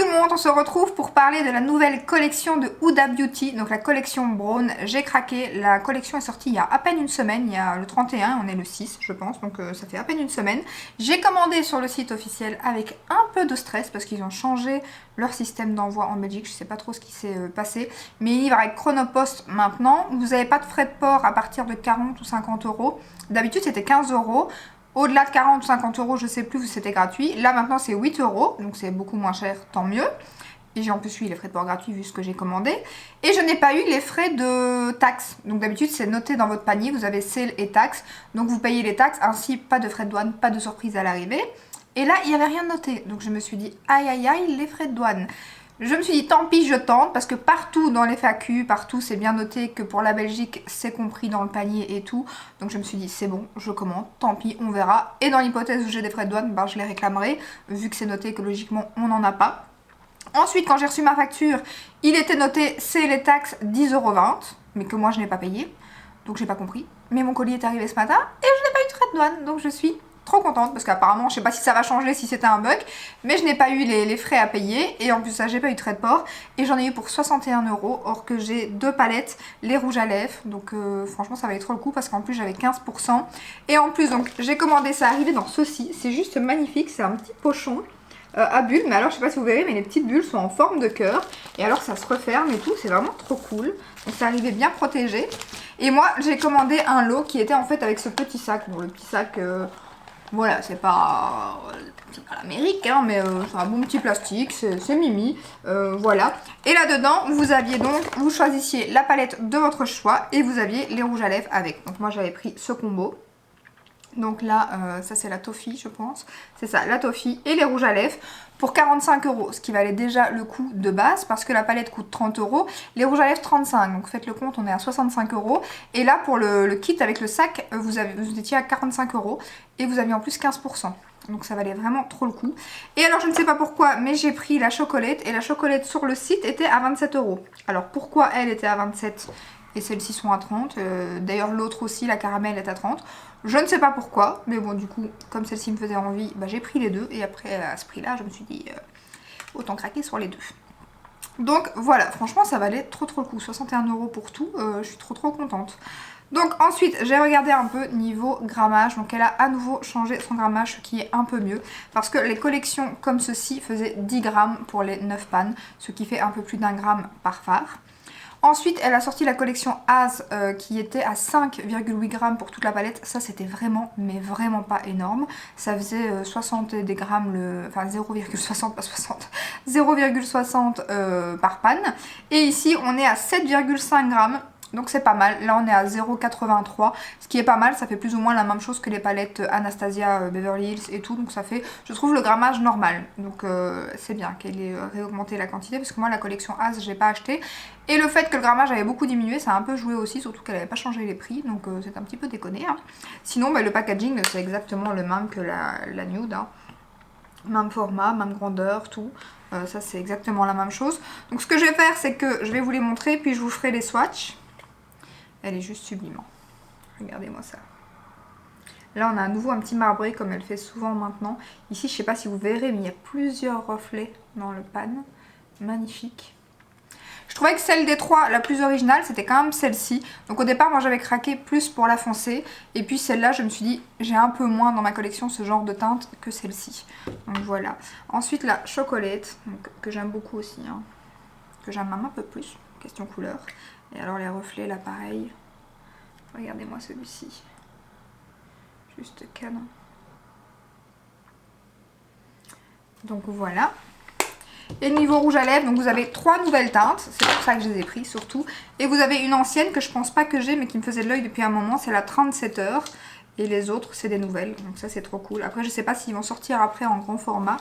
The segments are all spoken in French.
tout le monde, on se retrouve pour parler de la nouvelle collection de Huda Beauty, donc la collection Brown. J'ai craqué, la collection est sortie il y a à peine une semaine, il y a le 31, on est le 6 je pense, donc ça fait à peine une semaine. J'ai commandé sur le site officiel avec un peu de stress parce qu'ils ont changé leur système d'envoi en Belgique, je sais pas trop ce qui s'est passé, mais ils livrent avec Chronopost maintenant. Vous n'avez pas de frais de port à partir de 40 ou 50 euros, d'habitude c'était 15 euros. Au-delà de 40 ou 50 euros, je sais plus, c'était gratuit. Là maintenant c'est 8 euros, donc c'est beaucoup moins cher, tant mieux. Et j'ai en plus eu les frais de port gratuits vu ce que j'ai commandé. Et je n'ai pas eu les frais de taxes. Donc d'habitude c'est noté dans votre panier, vous avez sale et taxes. Donc vous payez les taxes, ainsi pas de frais de douane, pas de surprise à l'arrivée. Et là il n'y avait rien noté. Donc je me suis dit, aïe aïe aïe, les frais de douane. Je me suis dit tant pis je tente parce que partout dans les FAQ, partout c'est bien noté que pour la Belgique c'est compris dans le panier et tout. Donc je me suis dit c'est bon, je commande, tant pis, on verra. Et dans l'hypothèse où j'ai des frais de douane, ben, je les réclamerai vu que c'est noté que logiquement on n'en a pas. Ensuite quand j'ai reçu ma facture, il était noté c'est les taxes 10,20 €, mais que moi je n'ai pas payé. Donc j'ai pas compris. Mais mon colis est arrivé ce matin et je n'ai pas eu de frais de douane, donc je suis trop contente parce qu'apparemment je sais pas si ça va changer, si c'était un bug, mais je n'ai pas eu les frais à payer et en plus ça j'ai pas eu de frais de port et j'en ai eu pour 61 €, or que j'ai deux palettes, les rouges à lèvres, donc franchement ça valait trop le coup parce qu'en plus j'avais 15% et en plus donc j'ai commandé ça arrivé dans ceci, c'est juste magnifique, c'est un petit pochon à bulles, mais alors je sais pas si vous verrez mais les petites bulles sont en forme de cœur et alors ça se referme et tout, c'est vraiment trop cool, donc ça arrivait bien protégé. Et moi j'ai commandé un lot qui était en fait avec ce petit sac, bon le petit sac voilà, c'est pas l'Amérique, hein, mais c'est un bon petit plastique, c'est mimi, voilà. Et là-dedans, vous aviez donc, vous choisissiez la palette de votre choix et vous aviez les rouges à lèvres avec. Donc moi j'avais pris ce combo. Donc là, ça c'est la toffee je pense, c'est ça, la toffee et les rouges à lèvres pour 45 €, ce qui valait déjà le coût de base parce que la palette coûte 30 €, les rouges à lèvres 35 €, donc faites le compte, on est à 65 €. Et là pour le kit avec le sac, vous étiez à 45 € et vous aviez en plus 15%. Donc ça valait vraiment trop le coup. Et alors je ne sais pas pourquoi, mais j'ai pris la chocolate et la chocolate sur le site était à 27 €. Alors pourquoi elle était à 27 € et celles-ci sont à 30 €, d'ailleurs l'autre aussi, la caramel est à 30 €. Je ne sais pas pourquoi, mais bon du coup, comme celle-ci me faisait envie, bah, j'ai pris les deux. Et après à ce prix-là, je me suis dit, autant craquer sur les deux. Donc voilà, franchement ça valait trop le coup, 61 € pour tout, je suis trop contente. Donc ensuite j'ai regardé un peu niveau grammage, donc elle a à nouveau changé son grammage, ce qui est un peu mieux parce que les collections comme ceci faisaient 10 grammes pour les 9 pannes, ce qui fait un peu plus d'1 gramme par phare. Ensuite elle a sorti la collection As qui était à 5,8 grammes pour toute la palette, ça c'était vraiment mais vraiment pas énorme, ça faisait 60 des grammes, enfin 0,60 pas 60, 0,60 par panne. Et ici on est à 7,5 grammes. Donc c'est pas mal, là on est à 0,83, ce qui est pas mal, ça fait plus ou moins la même chose que les palettes Anastasia, Beverly Hills et tout, donc ça fait, je trouve, le grammage normal. Donc c'est bien qu'elle ait réaugmenté la quantité, parce que moi la collection As j'ai pas acheté, et le fait que le grammage avait beaucoup diminué, ça a un peu joué aussi, surtout qu'elle avait pas changé les prix, donc c'est un petit peu déconné. Hein. Sinon bah, le packaging c'est exactement le même que la nude, hein. Même format, même grandeur, tout. Ça c'est exactement la même chose. Donc ce que je vais faire c'est que je vais vous les montrer, puis je vous ferai les swatchs. Elle est juste sublime. Regardez-moi ça. Là, on a à nouveau un petit marbré comme elle fait souvent maintenant. Ici, je ne sais pas si vous verrez, mais il y a plusieurs reflets dans le pan. Magnifique. Je trouvais que celle des trois, la plus originale, c'était quand même celle-ci. Donc au départ, moi, j'avais craqué plus pour la foncée. Et puis celle-là, je me suis dit, j'ai un peu moins dans ma collection ce genre de teinte que celle-ci. Donc voilà. Ensuite, la chocolate, donc, que j'aime beaucoup aussi. Hein, que j'aime même un peu plus, question couleur. Et alors les reflets là pareil, regardez-moi celui-ci, juste canon. Donc voilà. Et niveau rouge à lèvres, donc vous avez 3 nouvelles teintes, c'est pour ça que je les ai pris surtout. Et vous avez une ancienne que je pense pas que j'ai mais qui me faisait de l'œil depuis un moment, c'est la 37 heures. Et les autres c'est des nouvelles, donc ça c'est trop cool. Après je sais pas s'ils vont sortir après en grand format.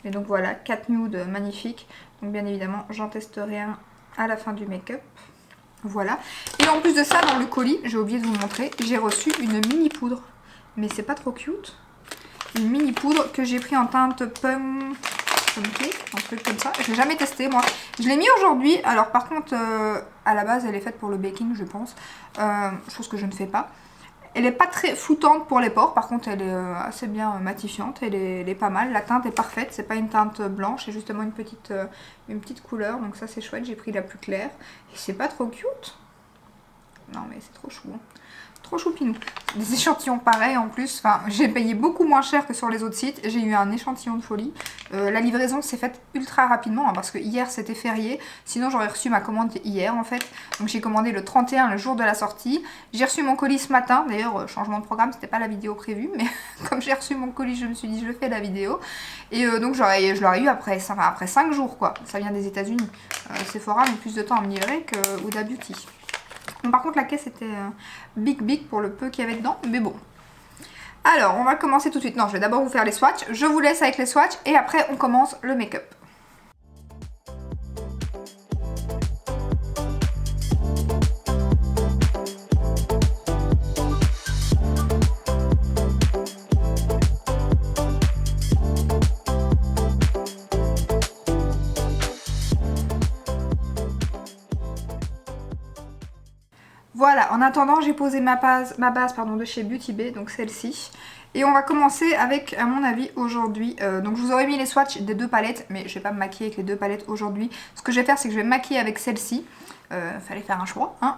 Mais donc voilà, 4 nudes magnifiques. Donc bien évidemment j'en testerai un à la fin du make-up. Voilà. Et en plus de ça, dans le colis, j'ai oublié de vous montrer, j'ai reçu une mini poudre. Mais c'est pas trop cute. Une mini poudre que j'ai pris en teinte pumpkin, un truc comme ça. Je l'ai jamais testé moi. Je l'ai mis aujourd'hui. Alors par contre, à la base, elle est faite pour le baking, je pense. Chose que je ne fais pas. Elle est pas très floutante pour les pores, par contre elle est assez bien matifiante, elle est pas mal. La teinte est parfaite, c'est pas une teinte blanche, c'est justement une petite couleur, donc ça c'est chouette, j'ai pris la plus claire. Et c'est pas trop cute? Non mais c'est trop chou. Hein. Trop choupinou. Des échantillons pareils en plus. Enfin, j'ai payé beaucoup moins cher que sur les autres sites. J'ai eu un échantillon de folie. La livraison s'est faite ultra rapidement hein, parce que hier c'était férié. Sinon j'aurais reçu ma commande hier en fait. Donc j'ai commandé le 31, le jour de la sortie. J'ai reçu mon colis ce matin. D'ailleurs, changement de programme, c'était pas la vidéo prévue. Mais comme j'ai reçu mon colis, je me suis dit je fais la vidéo. Et donc je l'aurais eu après 5 jours quoi. Ça vient des États-Unis. Sephora met plus de temps à me livrer que Huda Beauty. Bon, par contre la caisse était big pour le peu qu'il y avait dedans, mais bon. Alors on va commencer tout de suite. Non, je vais d'abord vous faire les swatchs. Je vous laisse avec les swatchs et après on commence le make-up. Voilà, en attendant, j'ai posé ma base de chez Beauty Bay, donc celle-ci. Et on va commencer avec, à mon avis, aujourd'hui. Donc je vous aurais mis les swatchs des deux palettes, mais je vais pas me maquiller avec les deux palettes aujourd'hui. Ce que je vais faire, c'est que je vais me maquiller avec celle-ci. Fallait faire un choix, hein.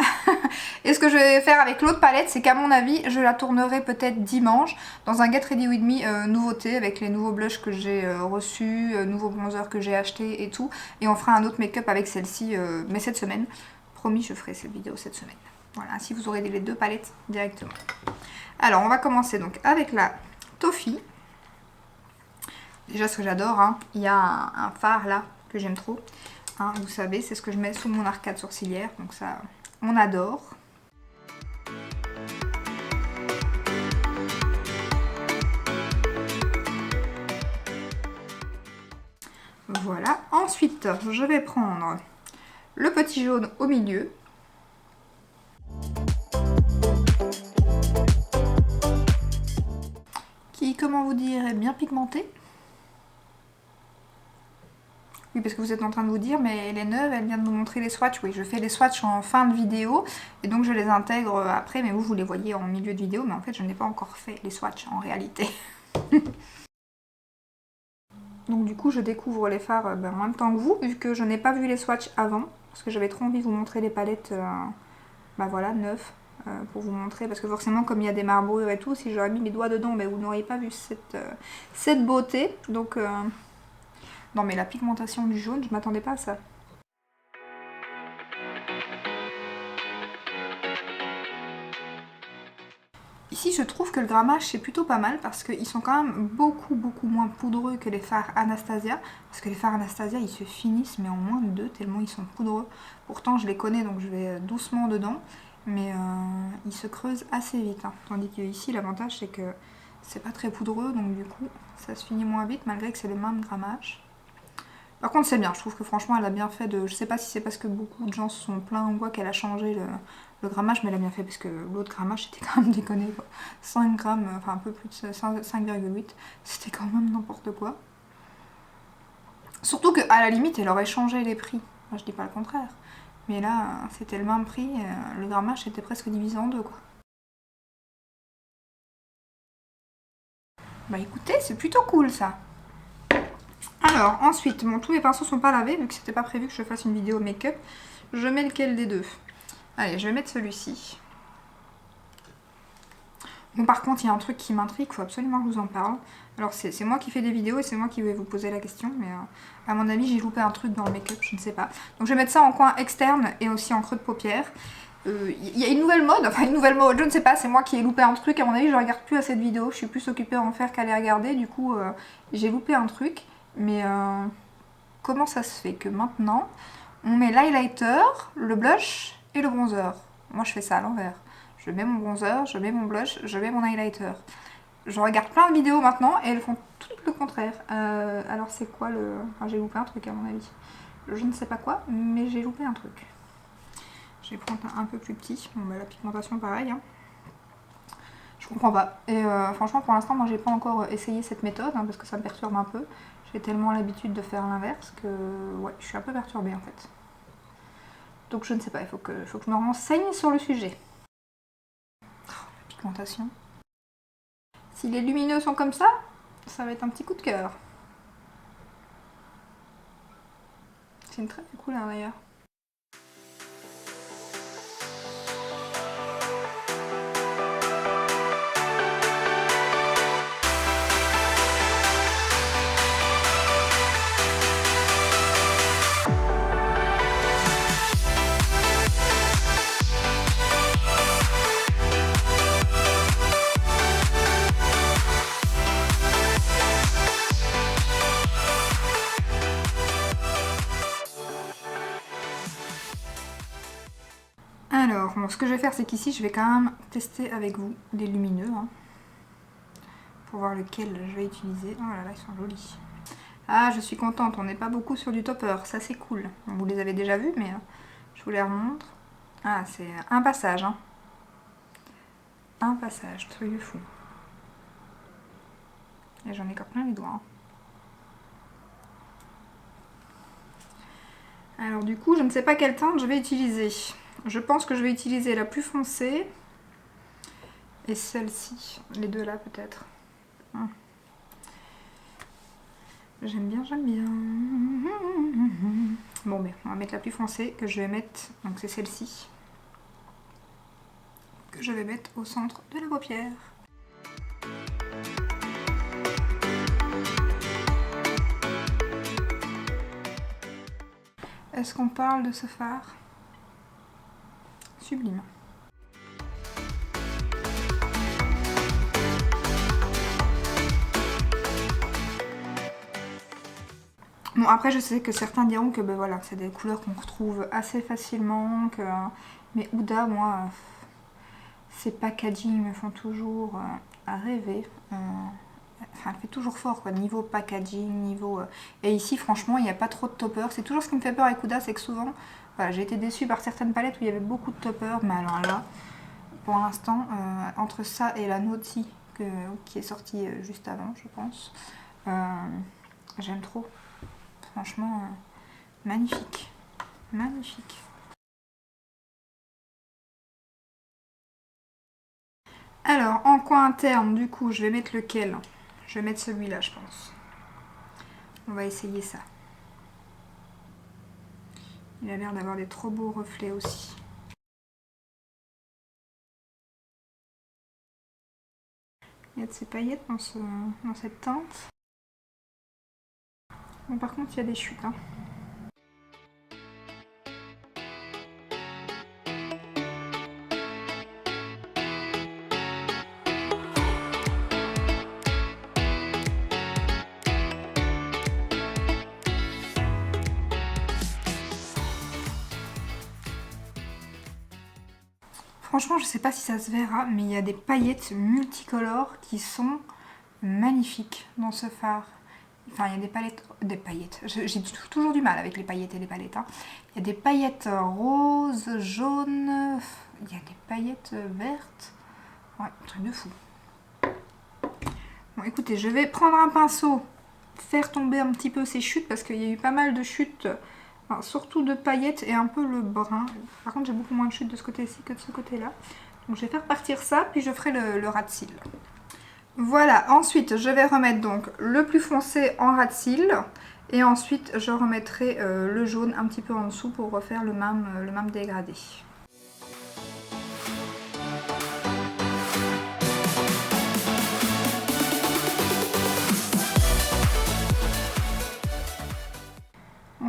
Et ce que je vais faire avec l'autre palette, c'est qu'à mon avis, je la tournerai peut-être dimanche dans un Get Ready With Me nouveauté, avec les nouveaux blushs que j'ai reçus, nouveaux bronzers que j'ai achetés et tout. Et on fera un autre make-up avec celle-ci, mais cette semaine. Promis, je ferai cette vidéo cette semaine. Voilà, ainsi vous aurez les deux palettes directement. Alors, on va commencer donc avec la Toffee. Déjà, ce que j'adore, hein, il y a un fard là que j'aime trop. Hein, vous savez, c'est ce que je mets sous mon arcade sourcilière. Donc ça, on adore. Voilà. Ensuite, je vais prendre le petit jaune au milieu. Qui, comment vous dire, est bien pigmenté. Oui, parce que vous êtes en train de vous dire, mais elle est neuve, elle vient de nous montrer les swatchs. Oui, je fais les swatchs en fin de vidéo, et donc je les intègre après, mais vous les voyez en milieu de vidéo, mais en fait, je n'ai pas encore fait les swatchs en réalité. Donc du coup, je découvre les fards en même temps que vous, vu que je n'ai pas vu les swatchs avant, parce que j'avais trop envie de vous montrer les palettes, voilà, neuves, pour vous montrer, parce que forcément, comme il y a des marbrures et tout, si j'aurais mis mes doigts dedans, vous n'auriez pas vu cette beauté, donc... Non mais la pigmentation du jaune, je m'attendais pas à ça. Ici je trouve que le grammage c'est plutôt pas mal parce qu'ils sont quand même beaucoup moins poudreux que les fards Anastasia. Parce que les fards Anastasia ils se finissent mais en moins de 2 tellement ils sont poudreux. Pourtant je les connais donc je vais doucement dedans. Mais ils se creusent assez vite. Hein. Tandis que ici l'avantage c'est que c'est pas très poudreux donc du coup ça se finit moins vite malgré que c'est le même grammage. Par contre c'est bien, je trouve que franchement elle a bien fait de... Je sais pas si c'est parce que beaucoup de gens se sont plaints ou quoi qu'elle a changé le grammage, mais elle a bien fait parce que l'autre grammage c'était quand même déconné quoi. 5 grammes, enfin un peu plus de 5,8, c'était quand même n'importe quoi. Surtout qu'à la limite elle aurait changé les prix, moi, je dis pas le contraire. Mais là c'était le même prix, le grammage était presque divisé en deux quoi. Bah écoutez, c'est plutôt cool ça. Alors ensuite, bon, tous mes pinceaux sont pas lavés vu que c'était pas prévu que je fasse une vidéo make-up. Je mets lequel des deux? Allez, je vais mettre celui-ci. Bon par contre, il y a un truc qui m'intrigue, il faut absolument que je vous en parle. Alors c'est moi qui fais des vidéos et c'est moi qui vais vous poser la question, mais à mon avis j'ai loupé un truc dans le make-up, je ne sais pas. Donc je vais mettre ça en coin externe et aussi en creux de paupière. Il y a une nouvelle mode, je ne sais pas, c'est moi qui ai loupé un truc, à mon avis je regarde plus assez de vidéos, je suis plus occupée à en faire qu'à les regarder, du coup j'ai loupé un truc. Mais comment ça se fait que maintenant on met l'highlighter, le blush et le bronzer? Moi je fais ça à l'envers. Je mets mon bronzer, je mets mon blush, je mets mon highlighter. Je regarde plein de vidéos maintenant et elles font tout le contraire. Alors c'est quoi le... Enfin, j'ai loupé un truc à mon avis. Je ne sais pas quoi, mais j'ai loupé un truc. Je vais prendre un peu plus petit. Bon bah la pigmentation pareil. Hein. Je comprends pas. Et franchement pour l'instant moi j'ai pas encore essayé cette méthode hein, parce que ça me perturbe un peu. J'ai tellement l'habitude de faire l'inverse que ouais, je suis un peu perturbée en fait. Donc je ne sais pas, il faut que je me renseigne sur le sujet. Oh, la pigmentation. Si les lumineux sont comme ça va être un petit coup de cœur. C'est une très belle couleur d'ailleurs. Alors, bon, ce que je vais faire, c'est qu'ici, je vais quand même tester avec vous les lumineux, hein, pour voir lequel je vais utiliser. Oh là là, ils sont jolis. Ah, je suis contente, on n'est pas beaucoup sur du topper, ça c'est cool. Vous les avez déjà vus, mais je vous les remontre. Ah, c'est un passage, hein. Un passage, truc de fou. Et j'en ai encore plein les doigts, hein. Alors du coup, je ne sais pas quelle teinte je vais utiliser. Je pense que je vais utiliser la plus foncée et celle-ci, les deux là peut-être. J'aime bien, j'aime bien. Bon, mais on va mettre la plus foncée que je vais mettre, donc c'est celle-ci, que je vais mettre au centre de la paupière. Est-ce qu'on parle de ce fard? Sublime. Bon, après je sais que certains diront que ben voilà, c'est des couleurs qu'on retrouve assez facilement, que mais Huda, moi, ces packaging me font toujours rêver. Enfin, elle fait toujours fort, quoi, niveau packaging, niveau... Et ici, franchement, il n'y a pas trop de topper. C'est toujours ce qui me fait peur avec Huda, c'est que souvent, voilà, j'ai été déçue par certaines palettes où il y avait beaucoup de topper, mais alors là, pour l'instant, entre ça et la Naughty, qui est sortie juste avant, je pense, j'aime trop. Franchement, magnifique. Magnifique. Alors, en coin interne, du coup, je vais mettre lequel? Je vais mettre celui-là, je pense. On va essayer ça. Il a l'air d'avoir des trop beaux reflets aussi. Il y a de ces paillettes dans cette teinte. Bon, par contre, il y a des chutes, hein. Franchement, je sais pas si ça se verra, mais il y a des paillettes multicolores qui sont magnifiques dans ce fard. Enfin, il y a des paillettes. J'ai toujours du mal avec les paillettes et les palettes, hein. Il y a des paillettes roses, jaunes, il y a des paillettes vertes. Ouais, truc de fou. Bon, écoutez, je vais prendre un pinceau, faire tomber un petit peu ces chutes parce qu'il y a eu pas mal de chutes. Enfin, surtout de paillettes et un peu le brun. Par contre, j'ai beaucoup moins de chutes de ce côté-ci que de ce côté-là. Donc, je vais faire partir ça, puis je ferai le ras de cils. Voilà, ensuite, je vais remettre donc le plus foncé en ras de cils. Et ensuite, je remettrai le jaune un petit peu en dessous pour refaire le même dégradé.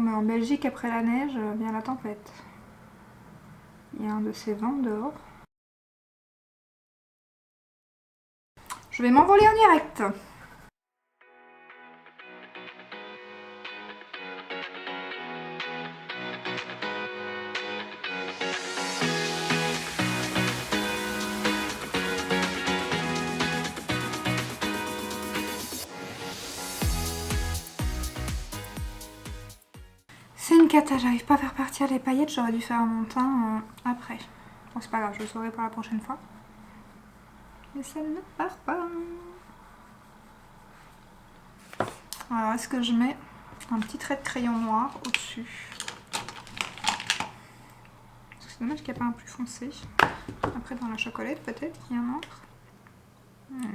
En Belgique, après la neige, vient la tempête. Il y a un de ces vents dehors. Je vais m'envoler en direct. C'est une cata, j'arrive pas à faire partir les paillettes, j'aurais dû faire mon teint après. Bon, c'est pas grave, je le saurai pour la prochaine fois. Mais ça ne part pas. Alors, est-ce que je mets un petit trait de crayon noir au-dessus? C'est dommage qu'il n'y a pas un plus foncé. Après dans la chocolate peut-être qu'il y a un autre. Non.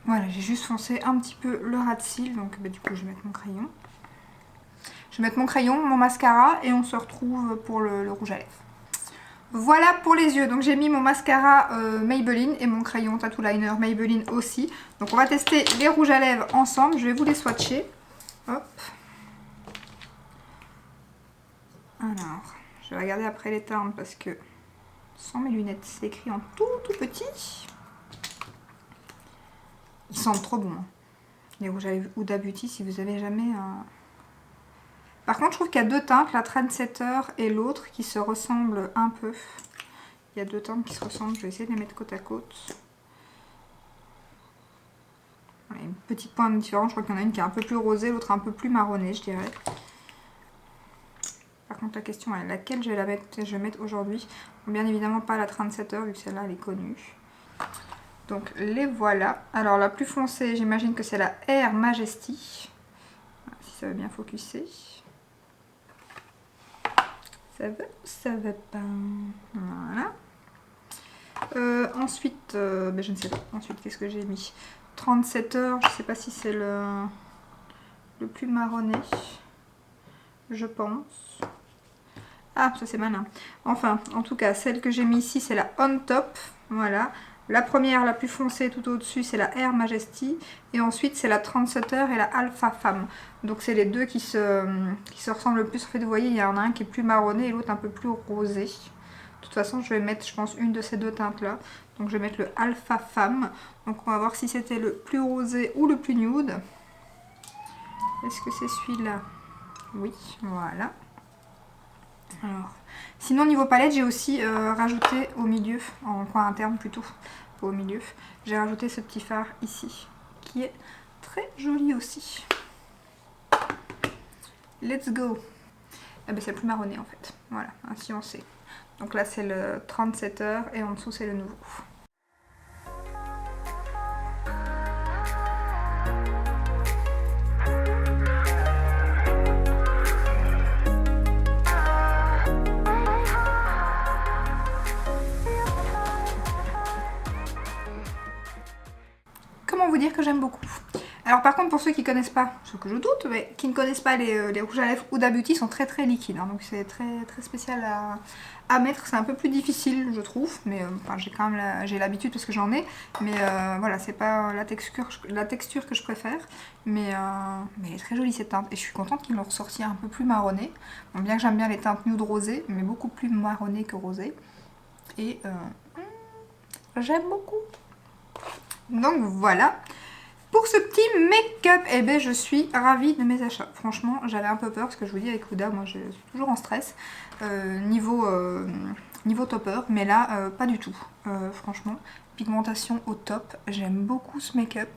Voilà, j'ai juste foncé un petit peu le ras de cils, donc du coup je vais mettre mon crayon. Je vais mettre mon crayon, mon mascara et on se retrouve pour le rouge à lèvres. Voilà pour les yeux, donc j'ai mis mon mascara Maybelline et mon crayon Tattoo Liner Maybelline aussi. Donc on va tester les rouges à lèvres ensemble, je vais vous les swatcher. Hop. Alors, je vais regarder après les teintes parce que sans mes lunettes, c'est écrit en tout petit. Ils sentent trop bon. Les rouges à lèvres Huda Beauty, si vous avez jamais... Par contre, je trouve qu'il y a deux teintes, la Trendsetter et l'autre, qui se ressemblent un peu. Il y a deux teintes qui se ressemblent, je vais essayer de les mettre côte à côte. Voilà, une petite pointe différente, je crois qu'il y en a une qui est un peu plus rosée, l'autre un peu plus marronnée, je dirais. Par contre, la question est laquelle je vais mettre aujourd'hui. Bien évidemment pas la Trendsetter, vu que celle-là, elle est connue. Donc les voilà. Alors la plus foncée, j'imagine que c'est la Air Majesty. Voilà, si ça veut bien focuser. Ça va ou ça va pas? Voilà. Ensuite, ben je ne sais pas. Ensuite, qu'est-ce que j'ai mis? 37 heures, je ne sais pas si c'est le plus marronné. Je pense. Ah, ça c'est malin. Enfin, en tout cas, celle que j'ai mis ici, c'est la On Top. Voilà. La première, la plus foncée tout au-dessus, c'est la Air Majesty. Et ensuite, c'est la Trendsetter et la Alpha Femme. Donc, c'est les deux qui se ressemblent le plus. En fait, vous voyez, il y en a un qui est plus marronné et l'autre un peu plus rosé. De toute façon, je vais mettre, je pense, une de ces deux teintes-là. Donc, je vais mettre le Alpha Femme. Donc, on va voir si c'était le plus rosé ou le plus nude. Est-ce que c'est celui-là? Oui, voilà. Alors, sinon niveau palette, j'ai aussi rajouté au milieu, en coin interne plutôt, pas au milieu, j'ai rajouté ce petit fard ici, qui est très joli aussi. Let's go. Eh ben, c'est le plus marronné en fait, voilà, ainsi on sait. Donc là c'est le 37 heures et en dessous c'est le nouveau. Comment vous dire que j'aime beaucoup. Alors par contre pour ceux qui connaissent pas, ce que je doute, mais qui ne connaissent pas les rouges à lèvres Huda Beauty sont très liquides, hein, donc c'est très spécial à mettre, c'est un peu plus difficile je trouve, mais enfin, j'ai quand même j'ai l'habitude parce que j'en ai, mais voilà, c'est pas la texture que je préfère, mais elle est très jolie cette teinte, et je suis contente qu'ils l'ont ressorti un peu plus marronné, bon, bien que j'aime bien les teintes nude rosées, mais beaucoup plus marronné que rosé, et j'aime beaucoup. Donc voilà. Pour ce petit make-up, eh ben, je suis ravie de mes achats. Franchement, j'avais un peu peur parce que je vous dis avec Huda, moi je suis toujours en stress niveau topper, mais là pas du tout. Franchement, pigmentation au top. J'aime beaucoup ce make-up.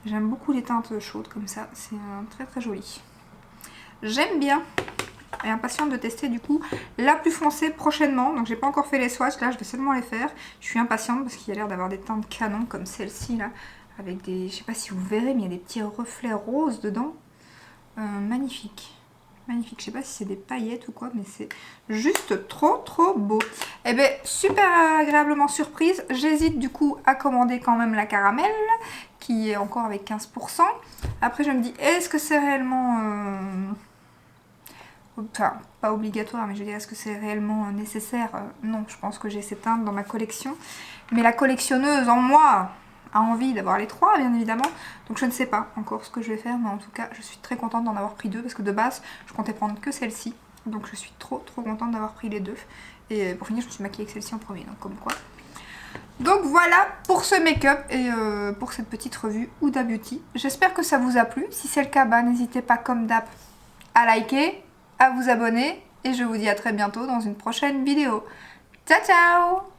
J'aime beaucoup les teintes chaudes comme ça. C'est très joli. J'aime bien. Et impatiente de tester du coup la plus foncée prochainement. Donc j'ai pas encore fait les swatchs, là je vais seulement les faire. Je suis impatiente parce qu'il y a l'air d'avoir des teintes canon comme celle-ci là. Avec des, je sais pas si vous verrez, mais il y a des petits reflets roses dedans. Magnifique. Magnifique. Je sais pas si c'est des paillettes ou quoi, mais c'est juste trop beau. Et bien, super agréablement surprise. J'hésite du coup à commander quand même la caramel, qui est encore avec 15%. Après, je me dis, est-ce que c'est réellement... Enfin, pas obligatoire, mais je veux dire, est-ce que c'est réellement nécessaire? Non, je pense que j'ai ces teintes dans ma collection. Mais la collectionneuse en moi a envie d'avoir les trois, bien évidemment. Donc je ne sais pas encore ce que je vais faire, mais en tout cas, je suis très contente d'en avoir pris deux, parce que de base, je comptais prendre que celle-ci. Donc je suis trop contente d'avoir pris les deux. Et pour finir, je me suis maquillée avec celle-ci en premier, donc comme quoi. Donc voilà pour ce make-up et pour cette petite revue Huda Beauty. J'espère que ça vous a plu. Si c'est le cas, bah, n'hésitez pas comme d'hab à liker, à vous abonner et je vous dis à très bientôt dans une prochaine vidéo. Ciao ciao!